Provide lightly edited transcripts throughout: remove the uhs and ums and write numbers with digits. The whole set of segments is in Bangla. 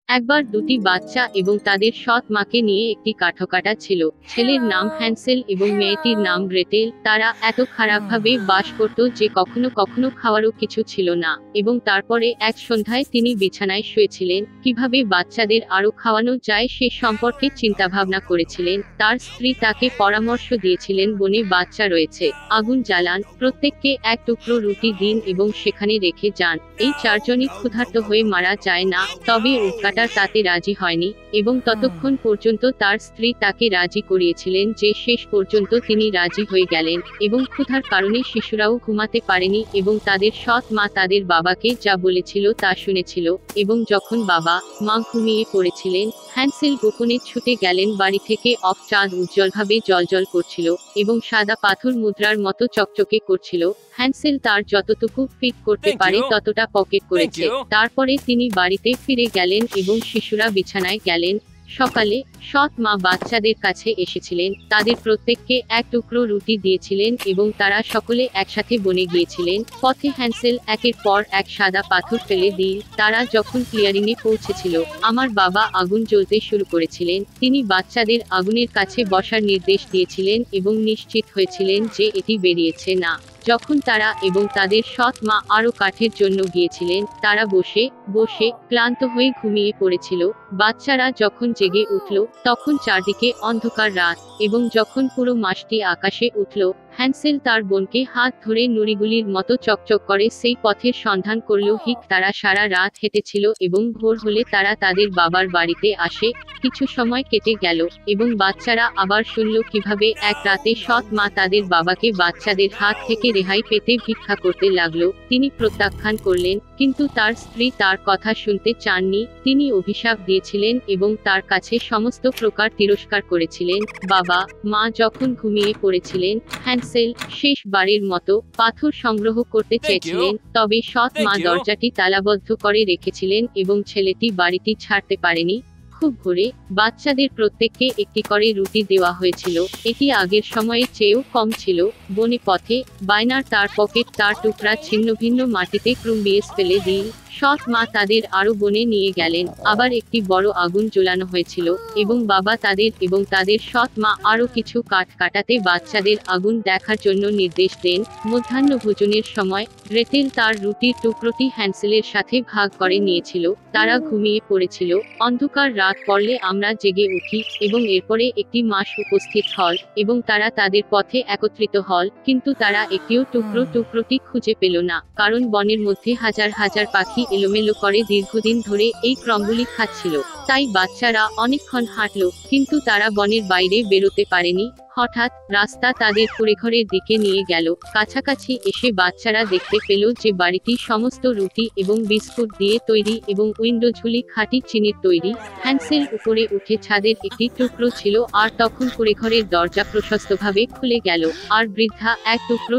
একবার দুটি বাচ্চা এবং তাদের সৎ মাকে নিয়ে একটি কাঠকাটা ছিল। ছেলের নাম হ্যান্সেল এবং মেয়েটির নাম গ্রেটেল। তারা এত খারাপভাবে বাস করত যে কখনো কখনো খাওয়ারও কিছু ছিল না। এবং তারপরে এক সন্ধ্যায় তিনি বিছানায় শুয়েছিলেন, কিভাবে বাচ্চাদের আরো খাওয়ানো যায় সে সম্পর্কে চিন্তাভাবনা করেছিলেন। তার স্ত্রী তাকে পরামর্শ দিয়েছিলেন, বনে বাচ্চা রয়েছে, আগুন জ্বালান, প্রত্যেককে এক টুকরো রুটি দিন এবং সেখানে রেখে যান। এই চারজনই ক্ষুধার্ত হয়ে মারা যায় না। তবে উটকাটার তাতে রাজি হয়নি এবং ততক্ষণ পর্যন্ত তার স্ত্রী তাকে রাজি করিয়েছিলেন যে শেষ পর্যন্ত তিনি রাজি হয়ে গেলেন। এবং ক্ষুধার কারণে শিশুরাও ঘুমাতে পারেনি এবং তাদের সৎ মা তাদের বাবাকে যা বলেছিল তা শুনেছিল। এবং যখন বাবা মা ঘুমিয়ে পড়েছিলেন, হ্যান্সেল গোপনে ছুটে গেলেন বাড়ি থেকে। অফ চাঁদ উজ্জ্বলভাবে জ্বলজ্বল করছিল এবং সাদা পাথর মুদ্রার মতো চকচকে করছিল। হ্যান্সেল তার যতটুকু ফিট করতে পারে ততটা পকেট করেছে। তারপরে তিনি বাড়িতে ফিরে গেলেন এবং শিশুরা বিছানায় গেলেন। সকালে সৎ মা বাচ্চাদের কাছে এসেছিলেন, তাদের প্রত্যেককে এক টুকরো রুটি দিয়েছিলেন এবং তারা সকলে একসাথে বনে গিয়েছিলেন। পথে হ্যান্সেল একের পর এক সাদা পাথর ফেলে দিয়ে তারা যখন ক্লিয়ারিংয়ে পৌঁছেছিল, আমার বাবা আগুন জ্বলতে শুরু করেছিলেন। তিনি বাচ্চাদের আগুনের কাছে বসার নির্দেশ দিয়েছিলেন এবং নিশ্চিত হয়েছিলেন যে এটি বেরিয়েছে না। যখন তারা এবং তাদের সৎ মা আরো কাঠের জন্য গিয়েছিলেন, তারা বসে বসে ক্লান্ত হয়ে ঘুমিয়ে পড়েছিল। বাচ্চারা যখন জেগে উঠল তখন চারদিকে অন্ধকার রাত এবং যখন পুরো মাসটি আকাশে উঠল, হ্যান্সেল তার বোনকে হাত ধরে নুড়িগুলির মতো চকচক করে সেই পথের সন্ধান করল। তারা সারা রাত হেঁটেছিল এবং ভোর হলে তারা তাদের বাবার বাড়িতে আসে। কিছু সময় কেটে গেল এবং বাচ্চারা আবার শুনল কিভাবে এক রাতে সৎ মা তাদের বাবাকে বাচ্চাদের হাত থেকে রেহাই পেতে ভিক্ষা করতে লাগলো। তিনি প্রত্যাখ্যান করলেন, কিন্তু তার স্ত্রী তার কথা শুনতে চাননি। তিনি অভিশাপ দিয়েছিলেন এবং তার কাছে সমস্ত প্রকার তিরস্কার করেছিলেন। বাবা মা যখন ঘুমিয়ে পড়েছিলেন, হ্যান্সেল শেষবারের মতো পাথর সংগ্রহ করতে চেয়েছিলেন, তবে সৎ মা দরজাটি তালাবদ্ধ করে রেখেছিলেন এবং ছেলেটি বাড়িটি ছাড়তে পারেনি। খুব ভোরে বাচ্চাদের প্রত্যেককে একটি করে রুটি দেওয়া হয়েছিল। এটি আগের সময়ের চেয়েও কম ছিল। বনে পথে বায়নার তার পকেট তার টুকরা ছিন্নভিন্ন মাটিতে ক্রুম্বিয়ে ফেলে দিন। সৎ মা তাদের আরো বনে নিয়ে গেলেন। আবার একটি বড় আগুন জ্বালানো হয়েছিল এবং বাবা তাদের এবং তাদের সৎ মা আরো কিছু কাঠ কাটাতে বাচ্চাদের আগুন দেখার জন্য নির্দেশ দেন। মধ্যাহ্ন ভোজনের সময় গ্রেটেল তার রুটির টুকরোটি হ্যান্সেলের সাথে ভাগ করে নিয়েছিল। তারা ঘুমিয়ে পড়েছিল। অন্ধকার রাত পড়লে আমরা জেগে উঠি এবং এরপরে একটি মাস উপস্থিত হল এবং তারা তাদের পথে একত্রিত হল, কিন্তু তারা একটিও টুকরোটি খুঁজে পেল না, কারণ বনের মধ্যে হাজার হাজার পাখি এলোমেলো করে দীর্ঘদিন ধরে এই ক্রমগুলি খাচ্ছিল। তাই বাচ্চারা অনেকক্ষণ হাঁটল, কিন্তু তারা বনের বাইরে বেরোতে পারেনি। হঠাৎ রাস্তা তাদের কুঁড়েঘরের দিকে নিয়ে গেল। কাছাকাছি এসে বাচ্চারা দেখতে পেল যে বাড়িটি সমস্ত রুটি এবং বিস্কুট দিয়ে তৈরি এবং উইন্ডো ঝুলি খাঁটি চিনির তৈরি। হ্যান্সেল উপরে উঠে ছাদের একটি টুকরো ছিল, আর তখন কুঁড়েঘরের দরজা প্রশস্তভাবে খুলে গেল, আর বৃদ্ধা এক টুকরো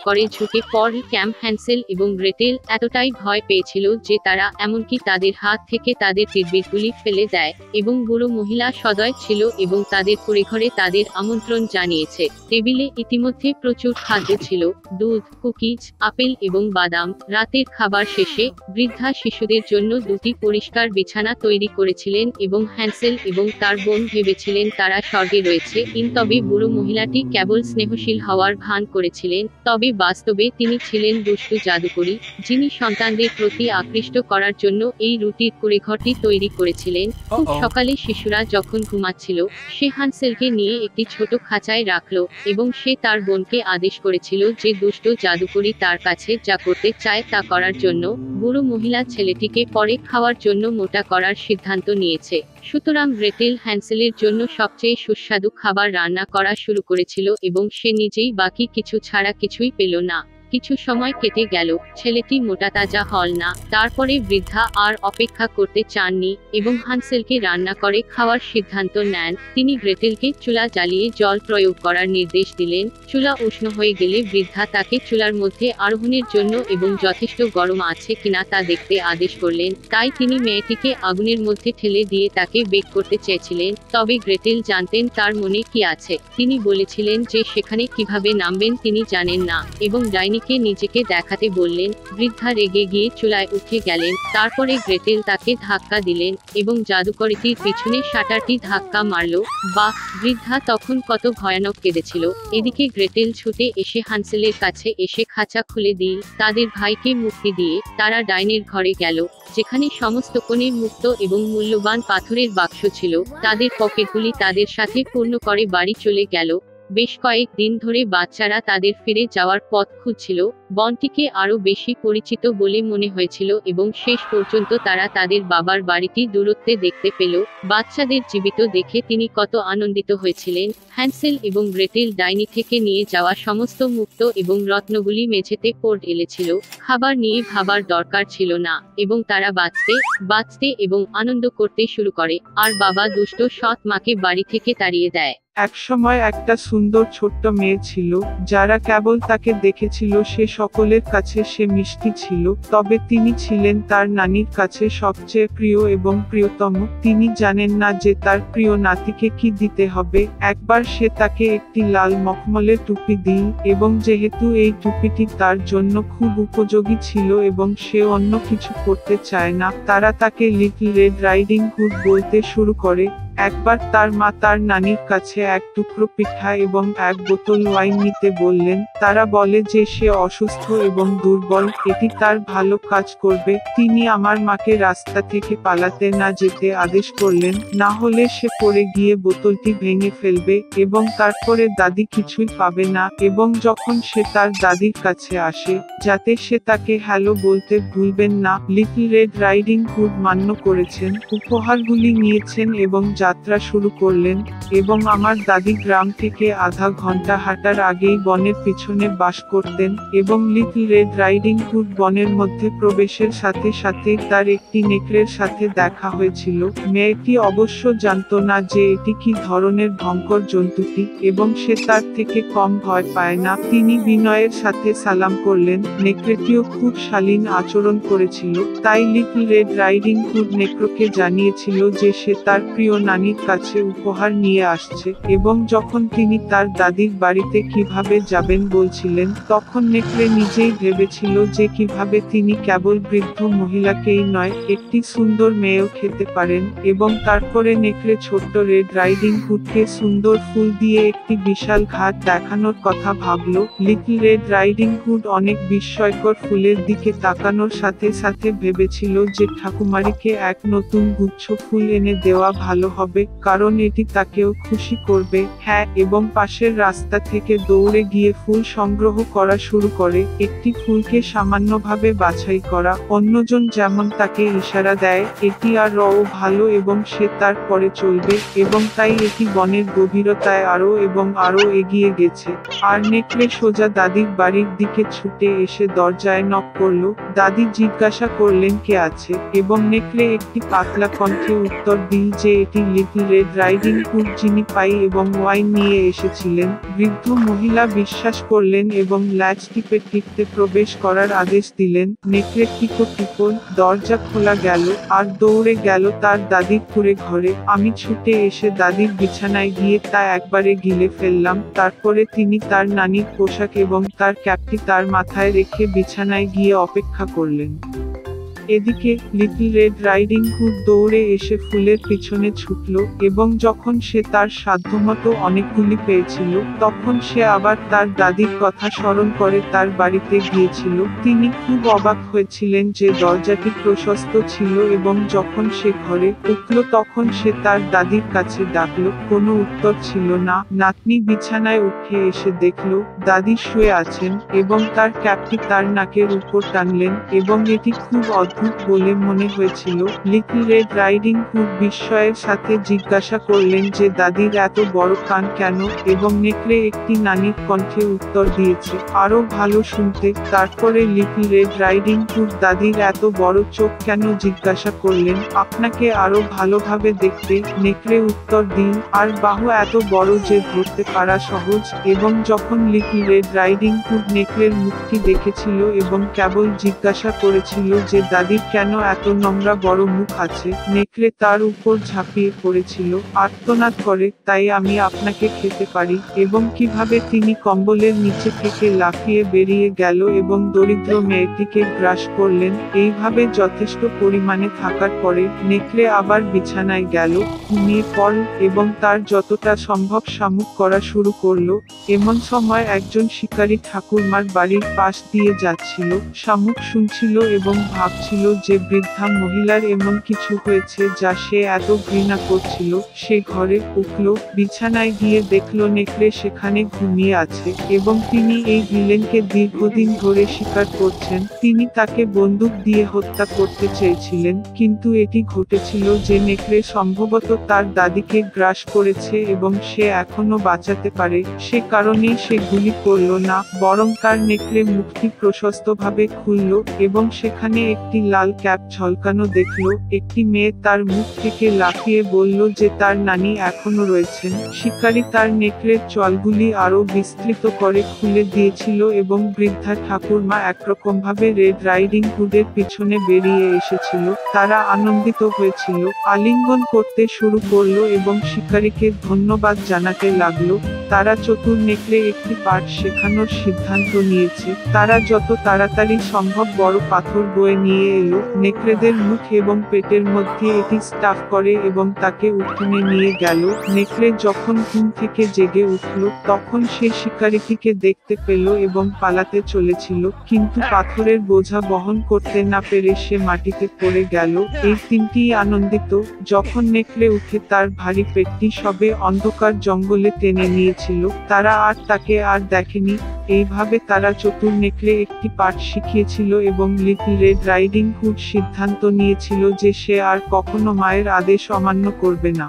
করে ঝুঁকে পড়ল। ক্যাম্প হ্যান্সেল এবং গ্রেটেল এতটাই ভয় পেয়েছিল যে তারা এমনকি তাদের হাত থেকে তাদের তীরবিদগুলি ফেলে দেয়। এবং বুড়ো মহিলা সদয় ছিল এবং তাদের কুঁড়েঘরে তাদের আমন্ত্রণ জানিয়েছে। টেবিলে ইতিমধ্যে প্রচুর খাদ্য ছিল, দুধ, কুকিজ, আপেল এবং বাদাম। রাতের খাবার শেষে বৃদ্ধা শিশুদের জন্য দুটি পরিষ্কার বিছানা তৈরি করেছিলেন এবং হ্যান্সেল এবং তার বোন ভেবেছিলেন তারা স্বর্গে রয়েছে। তবে বুড়ো মহিলাটি কেবল স্নেহশীল হওয়ার ভান করেছিলেন, তবে বাস্তবে তিনি ছিলেন দুষ্টু জাদুকরী, যিনি সন্তানদের প্রতি আকৃষ্ট করার জন্য এই রুটির কুঁড়েঘরটি তৈরি করেছিলেন। খুব সকালে শিশুরা যখন ঘুমাচ্ছিল, সে হ্যান্সেলকে নিয়ে একটি ছোট খাঁচায় রাখলো এবং সে তার বোনকে আদেশ করেছিল যে দুষ্ট জাদুকরী তার কাছে যা করতে চায় তা করার জন্য। বুড়ো মহিলা ছেলেটিকে পরে খাওয়ার জন্য মোটা করার সিদ্ধান্ত নিয়েছে। সুতরাং গ্রেটেল হ্যান্সেলের জন্য সবচেয়ে সুস্বাদু খাবার রান্না করা শুরু করেছিল এবং সে নিজেই বাকি কিছু ছাড়া কিছুই পেল না। কিছু সময় কেটে গেল, ছেলেটি মোটাতাজা হল না। তারপরে বৃদ্ধা আর অপেক্ষা করতে চাননি এবং হ্যান্সেলকে রান্না করে খাওয়ার সিদ্ধান্ত নেন। তিনি গ্রেটেলকে চুলা জ্বালিয়ে জল প্রয়োগ করার নির্দেশ দিলেন। চুলা উষ্ণ হয়ে গেলে বৃদ্ধা তাকে চুলার মধ্যে আরোহণের জন্য এবং যথেষ্ট গরম আছে কিনা তা দেখতে আদেশ করলেন। তাই তিনি মেয়েটিকে আগুনের মধ্যে ঠেলে দিয়ে তাকে বেক করতে চেয়েছিলেন, তবে গ্রেটেল জানতেন তার মনে কি আছে। তিনি বলেছিলেন যে সেখানে কিভাবে নামবেন তিনি জানেন না এবং ডাইনি ডাইনিকে নিজেকে দেখাতে বললেন। বৃদ্ধা রেগে গিয়ে চুলায় উঠে গেলেন। তারপরে গ্রেটেল তাকে ধাক্কা দিলেন এবং জাদুকরীটির পিছনে শাটারটি ধাক্কা মারল। বাহ! বৃদ্ধা তখন কত ভয়ানক কেঁদেছিল। এদিকে গ্রেটেল ছুটে এসে হান্সেলের কাছে এসে খাঁচা খুলে দিয়ে তাদের ভাইকে মুক্তি দিয়ে তারা ডাইনির ঘরে গেল, যেখানে সমস্ত কোণে মুক্ত এবং মূল্যবান পাথরের বাক্স ছিল। তাদের পকেটগুলি তাদের সাথে পূর্ণ করে বাড়ি চলে গেল। বেশ কয়েক দিন ধরে বাচ্চারা তাদের ফিরে যাওয়ার পথ খুঁজছিল। বনটিকে আরো বেশি পরিচিত বলে মনে হয়েছিল এবং শেষ পর্যন্ত তারা তাদের বাবার বাড়িটি দূরত্বে দেখতে পেল। বাচ্চাদের জীবিত দেখে তিনি কত আনন্দিত হয়েছিলেন। হ্যান্সেল এবং গ্রেটেল ডাইনি থেকে নিয়ে যাওয়া সমস্ত মুক্ত এবং রত্নগুলি মেঝেতে পড়ে এলেছিল। খাবার নিয়ে ভাবার দরকার ছিল না এবং তারা বাঁচতে এবং আনন্দ করতে শুরু করে। আর বাবা দুষ্ট সৎ মাকে বাড়ি থেকে তাড়িয়ে দেয়। একসময় একটা সুন্দর ছোট্ট মেয়ে ছিল, যারা কেবল তাকে দেখেছিল সে সকলের কাছে সে মিষ্টি ছিল, তবে তিনি ছিলেন তার নানির কাছে সবচেয়ে প্রিয় এবং প্রিয়তম। তিনি জানেন না যে তার প্রিয় নাতিকে কি দিতে হবে। একবার সে তাকে একটি লাল মখমলের টুপি দিল এবং যেহেতু এই টুপিটি তার জন্য খুব উপযোগী ছিল এবং সে অন্য কিছু করতে চায় না, তারা তাকে লিটল রেড রাইডিং হুড বলতে শুরু করে। একবার তার মা তার নানির কাছে এক টুকরো পিঠা এবং এক বোতল ওয়াইন নিতে বললেন। তারা বলে যে সে অসুস্থ এবং দুর্বল, এটি তার ভালো কাজ করবে। তিনি আমার মাকে রাস্তা থেকে পালাতে না যেতে আদেশ করলেন, না হলে সে পড়ে গিয়ে বোতলটি ভেঙে ফেলবে এবং তারপরে দাদি কিছুই পাবে না। এবং যখন সে তার দাদির কাছে আসে, যাতে সে তাকে হ্যালো বলতে ভুলবেন না, লিটল রেড রাইডিং হুড মান্য করেছেন, উপহারগুলি নিয়েছেন এবং যাত্রা শুরু করলেন। এবং আমার দাদি গ্রাম থেকে আধা ঘন্টা হাঁটার আগেই বনের পিছনে বাস করতেন এবং লিটল রেড রাইডিং হুড বনের মধ্যে প্রবেশের সাথে সাথে তার একটি নেকড়ের সাথে দেখা হয়েছিল। মেয়েটি অবশ্য জানত না যে এটি কি ধরনের ভয়ঙ্কর জন্তুটি এবং সে তার থেকে কম ভয় পায় না। তিনি বিনয়ের সাথে সালাম করলেন। নেকড়েটিও খুব শালীন আচরণ করেছিল। তাই লিটল রেড রাইডিং হুড নেকড়েকে জানিয়েছিল যে সে তার প্রিয় নানির কাছে উপহার নিয়ে আসছে। এবং যখন তিনি তার দাদির বাড়িতে কিভাবে যাবেন বলছিলেন, তখন নেকড়ে নিজেই ভেবেছিল যে কিভাবে তিনি কেবল বৃদ্ধ মহিলাকেই নয়, একটি সুন্দর মেয়েও খেতে পারেন। এবং তারপরে নেকড়ে ছোট্ট রেড রাইডিং হুডকে সুন্দর ফুল দিয়ে একটি বিশাল ঘাট দেখানোর কথা ভাবল। লিটল রেড রাইডিং হুড অনেক বিস্ময়কর ফুলের দিকে তাকানোর সাথে সাথে ভেবেছিল যে ঠাকুমারিকে এক নতুন গুচ্ছ ফুল এনে দেওয়া ভালো হবে, কারণ এটি তাকেও খুশি করবে। হ্যাঁ, এবং পাশের রাস্তা থেকে দৌড়ে গিয়ে ফুল সংগ্রহ করা শুরু করে। একটি ফুলকে সামান্যভাবে বাছাই করা, অন্যজন যেমন তাকে ইশারা দেয় এটি আরও ভালো এবং সে তার পরে চলবে, এবং তাই এটি বনের গভীরতায় আরো এবং আরো এগিয়ে গেছে। আর নেকড়ে সোজা দাদির বাড়ির দিকে ছুটে এসে দরজায় নক করলো। দাদি জিজ্ঞাসা করলেন কে আছে, এবং নেকড়ে একটি পাতলা কণ্ঠে উত্তর দিল যে এটি লিটল রেড রাইডিং হুড, যিনি পাই এবং ওয়াইন নিয়ে এসেছিলেন। বৃদ্ধ মহিলা বিশ্বাস করলেন এবং ল্যাচ টিপে টিপতে প্রবেশ করার আদেশ দিলেন। নেকড়ে টিপো দরজা খোলা গেল আর দৌড়ে গেল তার দাদির কুঁড়ে ঘরে। আমি ছুটে এসে দাদির বিছানায় গিয়ে তা একবারে গিলে ফেললাম। তারপরে তিনি তার নানির পোশাক এবং তার ক্যাপটি তার মাথায় রেখে বিছানায় গিয়ে অপেক্ষা করলেন। এদিকে লিটল রেড রাইডিং হুড দৌড়ে এসে ফুলের পিছনে ছুটল এবং যখন সে তার সাধ্যমতো অনেকগুলি পেয়েছিল, তখন সে আবার তার দাদির কথা স্মরণ করে তার বাড়িতে গিয়েছিল। তিনি খুব অবাক হয়েছিলেন যে দরজাটি প্রশস্ত ছিল এবং যখন সে ঘরে উঠল তখন সে তার দাদির কাছে ডাকলো, কোনো উত্তর ছিল না। নাতনি বিছানায় উঠে এসে দেখল দাদি শুয়ে আছেন এবং তার ক্যাপটি তার নাকের উপর টানলেন এবং এটি খুব অদ্ভুত বলে মনে হয়েছিল। লিটল রেড রাইডিং হুড বিস্ময়ের সাথে জিজ্ঞাসা করলেন যে দাদির এত বড় কান কেন, এবং নেকড়ে একটি নানির কণ্ঠে উত্তর দিয়েছে, আরো ভালো শুনতে। তারপরে লিটল রেড রাইডিং হুড দাদির এত বড় চোখ কেন জিজ্ঞাসা করলেন, আপনাকে আরো ভালোভাবে দেখতে, নেকড়ে উত্তর দিল, আর বাহু এত বড় যে ধরতে পারা সহজ। এবং যখন লিটল রেড রাইডিং হুড নেকড়ের মুখটি দেখেছিল এবং কেবল জিজ্ঞাসা করেছিল যে দাদি দাদির কেন এত নোংরা বড় মুখ আছে। নেকড়ে তার উপর ঝাঁপিয়ে পড়েছিল, আর্তনাদ করে, তাই আমি আপনাকে খেতে পারি। এবং কিভাবে তিনি কম্বলের নিচে থেকে লাফিয়ে বেরিয়ে গেল এবং দরিদ্র মেয়েটিকে গ্রাস করলেন। এইভাবে যথেষ্ট পরিমাণে থাকার পরে নেকড়ে আবার বিছানায় গেল, ঘুমিয়ে পড়ল এবং তার যতটা সম্ভব শামুক করা শুরু করলো। এমন সময় একজন শিকারী ঠাকুরমার বাড়ির পাশ দিয়ে যাচ্ছিল, শামুক শুনছিল এবং ভাবছিল যে বৃদ্ধা মহিলার এমন কিছু হয়েছে যা সে এত ঘৃণা করছিল। সে ঘরে উঠল, বিছানায় গিয়ে দেখল নেকড়ে সেখানে ঘুমিয়ে আছে এবং তিনি এই ভিলেনকে দীর্ঘদিন ধরে শিকার করছেন। তিনি তাকে বন্দুক দিয়ে হত্যা করতে চেয়েছিলেন, কিন্তু এটি ঘটেছিল যে নেকড়ে সম্ভবত তার দাদিকে গ্রাস করেছে এবং সে এখনো বাঁচাতে পারে। সে কারণেই সে গুলি করল না, বরং তার নেকড়ে মুখটি প্রশস্তভাবে খুলল এবং সেখানে একটি লাল ক্যাপ ঝলকানো দেখল। একটি মেয়ে তার মুখ থেকে লাফিয়ে বলল যে তার নানি এখনো রয়েছেন। শিকারী তার নেকড়ের চলগুলি আরো বিস্তৃত করে খুলে দিয়েছিল এবং বৃদ্ধা ঠাকুরমা একরকমভাবে রেড রাইডিং হুডের পিছনে বেরিয়ে এসেছিল। তারা আনন্দিত হয়েছিল, আলিঙ্গন করতে শুরু করলো এবং শিকারীকে ধন্যবাদ জানাতে লাগলো। তারা চতুর নেকড়ে একটি পাঠ শেখানোর সিদ্ধান্ত নিয়েছে। তারা যত তাড়াতাড়ি সম্ভব বড় পাথর বয়ে নিয়ে এলো, নেকড়েদের মুখ এবং পেটের মধ্যে এটি স্টাফ করে এবং তাকে উঠোনে নিয়ে গেল। নেকড়ে যখন ঘুম থেকে জেগে উঠল তখন সে শিকারীটিকে দেখতে পেল এবং পালাতে চলেছিল, কিন্তু পাথরের বোঝা বহন করতে না পেরে সে মাটিতে পড়ে গেল। এই তিনটিই আনন্দিত যখন নেকড়ে উঠে তার ভারী পেটটি সবে অন্ধকার জঙ্গলে টেনে নিয়েছিল। তারা আর তাকে আর দেখেনি। এইভাবে তারা চতুর নেকড়ে একটি পাঠ শিখিয়েছিল এবং লিটল রেড রাইডিং হুড সিদ্ধান্ত নিয়েছিল যে সে আর কখনো মায়ের আদেশ অমান্য করবে না।